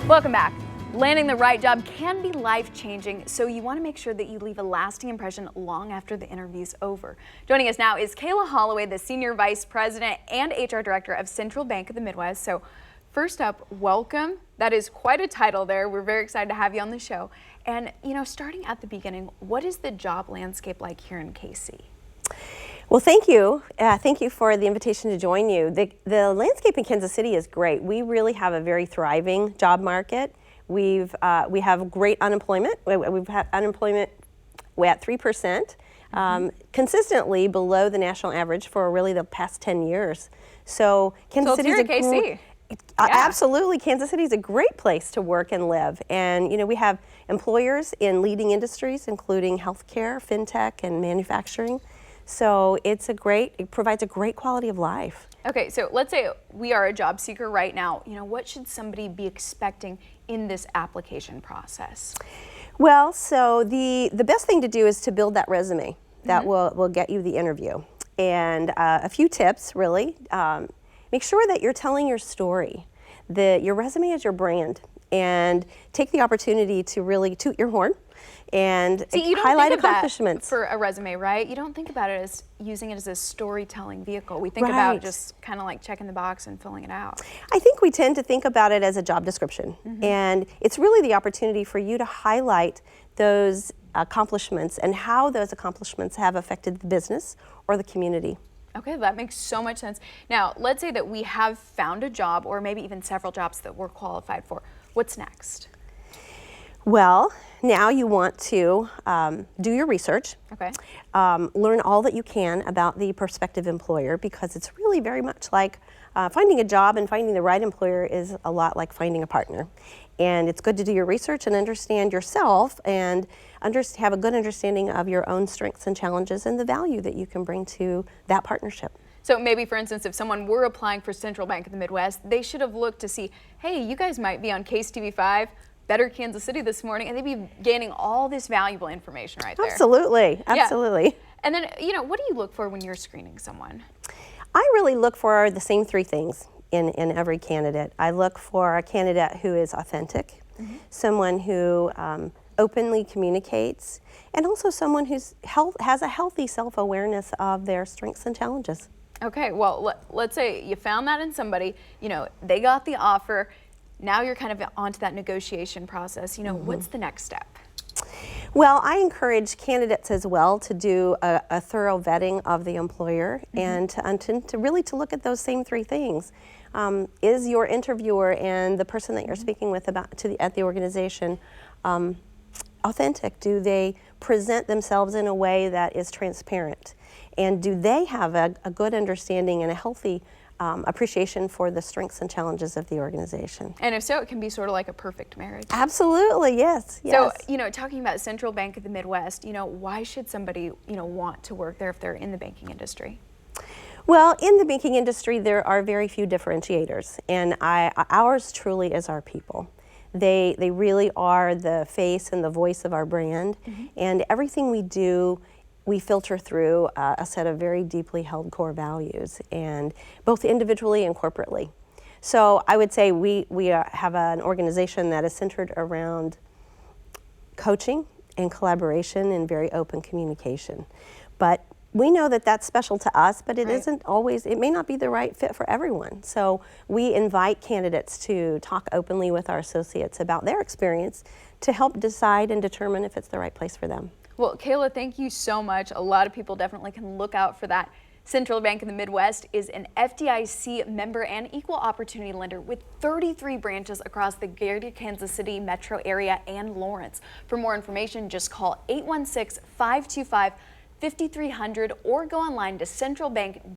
Welcome back. Landing the right job can be life-changing, so you want to make sure that you leave a lasting impression long after the interview's over. Joining us now is Kayla Holloway, the Senior Vice President and HR Director of Central Bank of the Midwest. So first up, welcome. That is quite a title there. We're very excited to have you on the show. And, starting at the beginning, what is the job landscape like here in KC? Well, thank you. Thank you for the invitation to join you. The landscape in Kansas City is great. We really have a very thriving job market. We have great unemployment. We've had unemployment at 3%, consistently below the national average for really the past 10 years. So Kansas City is a KC. Absolutely, Kansas City is a great place to work and live. And we have employers in leading industries, including healthcare, fintech, and manufacturing. So it provides a great quality of life. Okay, so let's say we are a job seeker right now. What should somebody be expecting in this application process? Well, so the best thing to do is to build that resume that will get you the interview. And a few tips, really. Make sure that you're telling your story. Your resume is your brand. And take the opportunity to really toot your horn and highlight accomplishments. For a resume, right? You don't think about it as using it as a storytelling vehicle. We think about just kind of like checking the box and filling it out. I think we tend to think about it as a job description. And it's really the opportunity for you to highlight those accomplishments and how those accomplishments have affected the business or the community. Okay, that makes so much sense. Now, let's say that we have found a job or maybe even several jobs that we're qualified for. What's next? Well, now you want to do your research. Okay. Learn all that you can about the prospective employer, because it's really very much like finding a job, and finding the right employer is a lot like finding a partner. And it's good to do your research and understand yourself and have a good understanding of your own strengths and challenges and the value that you can bring to that partnership. So maybe, for instance, if someone were applying for Central Bank of the Midwest, they should have looked to see, hey, you guys might be on Case TV5, Better Kansas City this morning, and they'd be gaining all this valuable information right there. Absolutely, absolutely. Yeah. And then, what do you look for when you're screening someone? I really look for the same three things in every candidate. I look for a candidate who is authentic, someone who openly communicates, and also someone who has a healthy self-awareness of their strengths and challenges. Okay, well, let's say you found that in somebody, they got the offer, now you're kind of onto that negotiation process. What's the next step? Well, I encourage candidates as well to do a thorough vetting of the employer and to really look at those same three things. Is your interviewer and the person that you're speaking with at the organization authentic? Do they present themselves in a way that is transparent? And do they have a good understanding and a healthy appreciation for the strengths and challenges of the organization? And if so, it can be sort of like a perfect marriage. Absolutely, yes. So, talking about Central Bank of the Midwest, why should somebody, want to work there if they're in the banking industry? Well, in the banking industry, there are very few differentiators, and ours truly is our people. They really are the face and the voice of our brand, and everything we do, we filter through a set of very deeply held core values, and both individually and corporately. So I would say we have an organization that is centered around coaching and collaboration and very open communication. But we know that that's special to us, but it isn't always, it may not be the right fit for everyone. So we invite candidates to talk openly with our associates about their experience to help decide and determine if it's the right place for them. Well, Kayla, thank you so much. A lot of people definitely can look out for that. Central Bank of the Midwest is an FDIC member and equal opportunity lender with 33 branches across the greater Kansas City metro area and Lawrence. For more information, just call 816-525-5300 or go online to centralbank.com.